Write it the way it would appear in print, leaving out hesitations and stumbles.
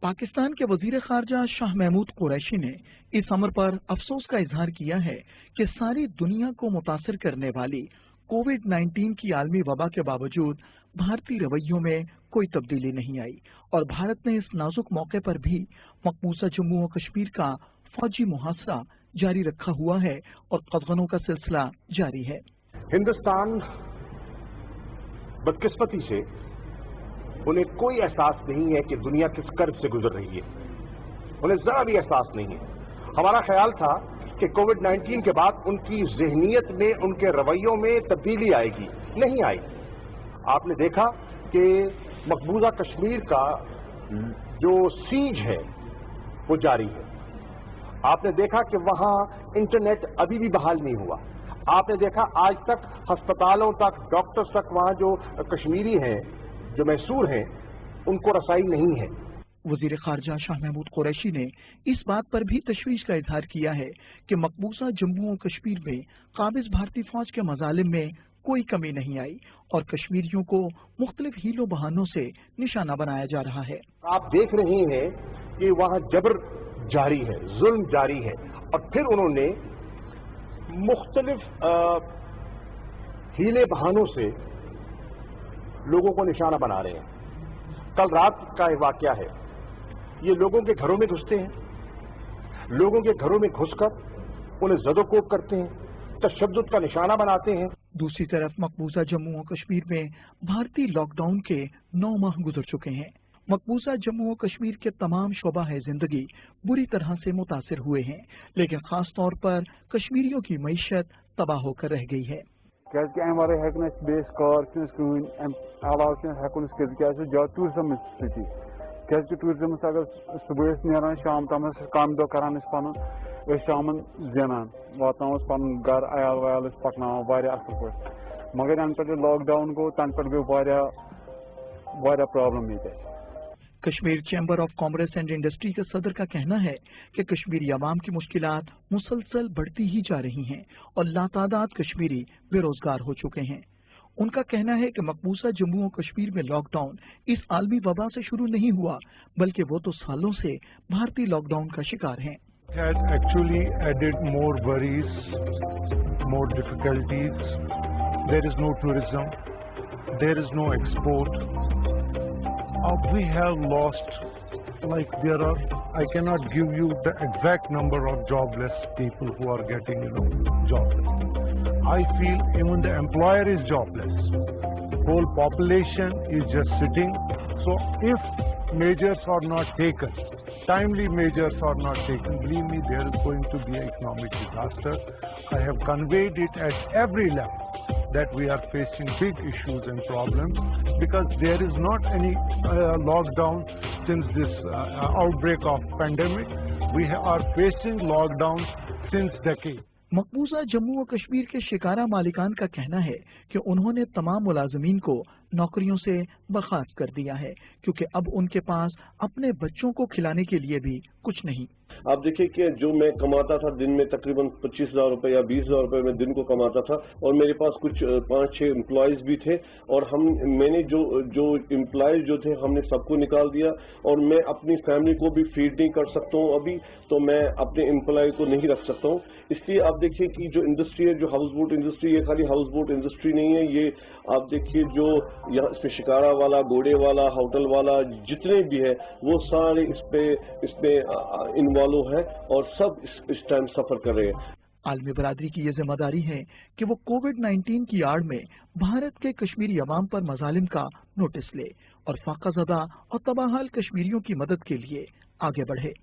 पाकिस्तान के वजीर खारजा शाह महमूद कुरैशी ने इस अमर पर अफसोस का इजहार किया है कि सारी दुनिया को मुतासिर करने वाली कोविड-19 की आलमी वबा के बावजूद भारतीय रवैयों में कोई तब्दीली नहीं आई और भारत ने इस नाजुक मौके पर भी मकबूजा जम्मू और कश्मीर का फौजी मुहासरा जारी रखा हुआ है और कदगनों का सिलसिला जारी है। हिंदुस्तान बदकिस्मती से उन्हें कोई एहसास नहीं है कि दुनिया किस कर्ब से गुजर रही है, उन्हें जरा भी एहसास नहीं है। हमारा ख्याल था कि कोविड-19 के बाद उनकी ज़हनियत में, उनके रवैयों में तब्दीली आएगी, नहीं आई। आपने देखा कि मकबूजा कश्मीर का जो सीज है वो जारी है। आपने देखा कि वहां इंटरनेट अभी भी बहाल नहीं हुआ। आपने देखा आज तक अस्पतालों तक, डॉक्टर्स तक वहां जो कश्मीरी हैं, जो मैसूर हैं, उनको रसाई नहीं है। वजीर खारजा शाह महमूद कुरैशी ने इस बात पर भी तशवीश का इजहार किया है कि मकबूजा जम्मू और कश्मीर में काबिज भारतीय फौज के मजालिम में कोई कमी नहीं आई और कश्मीरियों को मुख्तलिफ हीलों बहानों से निशाना बनाया जा रहा है। आप देख रहे हैं कि वहां जबर जारी है, जुल्म जारी है और फिर उन्होंने मुख्तलिफ हीले बहानों से लोगों को निशाना बना रहे हैं। कल रात का एक वाकया है, ये लोगों के घरों में घुसते हैं, लोगों के घरों में घुसकर उन्हें ज़दोकोब करते हैं, तशद्दुद का निशाना बनाते हैं। दूसरी तरफ मकबूजा जम्मू और कश्मीर में भारतीय लॉकडाउन के 9 माह गुजर चुके हैं। मकबूजा जम्मू और कश्मीर के तमाम शोबा है जिंदगी बुरी तरह से मुतासिर हुए हैं, लेकिन खास तौर पर कश्मीरियों की मईशत तबाह होकर रह गई है। बेस कार टूरिज्म सिटी क्या टूरिज्म अगर सुबह नीरान शाम तम काम दो करान पन शाम जेनान वातान पन घर आयाल वयाल पकन असल पे, मगर अन पे लॉकडाउन गो तन पे गई प्रॉब्लम ये। Kashmir chamber of commerce and industry के सदर का कहना है कि कश्मीरी अवाम की मुश्किलात मुसलसल बढ़ती ही जा रही हैं और लातादाद कश्मीरी बेरोजगार हो चुके हैं। उनका कहना है कि मकबूजा जम्मू और कश्मीर में लॉकडाउन इस आलमी वबा से शुरू नहीं हुआ, बल्कि वो तो सालों से भारतीय लॉकडाउन का शिकार हैं। Has actually added more worries, more difficulties. There is no tourism, there is no export. We have lost, like there are, I cannot give you the exact number of jobless people who are getting, jobless. I feel even the employer is jobless. Whole population is just sitting. So if measures are not taken, timely measures are not taken, believe me, there is going to be an economic disaster. I have conveyed it at every level that we are facing big issues and problems because there is not any lockdown since this outbreak of pandemic. We are facing lockdown since decades. मकबूजा Jammu और कश्मीर के शिकारा मालिकान का कहना है कि उन्होंने तमाम मुलाजमीन को नौकरियों से बर्खास्त कर दिया है क्योंकि अब उनके पास अपने बच्चों को खिलाने के लिए भी कुछ नहीं। आप देखिए कि जो मैं कमाता था दिन में तकरीबन 25,000 रुपए या 20,000 रुपए में दिन को कमाता था और मेरे पास कुछ 5-6 एम्प्लॉयज भी थे और मैंने जो एम्प्लॉयज जो थे हमने सबको निकाल दिया और मैं अपनी फैमिली को भी फीड नहीं कर सकता हूँ अभी, तो मैं अपने एम्प्लॉय को नहीं रख सकता हूँ। इसलिए आप देखिए कि जो इंडस्ट्री है, जो हाउस बोट इंडस्ट्री, ये खाली हाउस बोट इंडस्ट्री नहीं है, ये आप देखिए जो यहाँ इसमें शिकारा वाला, घोड़े वाला, होटल वाला जितने भी है वो सारे इसमें इन्वॉल्व है और सब इस टाइम सफर कर रहे हैं। आलमी बरादरी की ये जिम्मेदारी है कि वो कोविड-19 की आड़ में भारत के कश्मीरी अवाम पर मजालिम का नोटिस ले और फाकाज़दा और तबाहाल कश्मीरियों की मदद के लिए आगे बढ़े।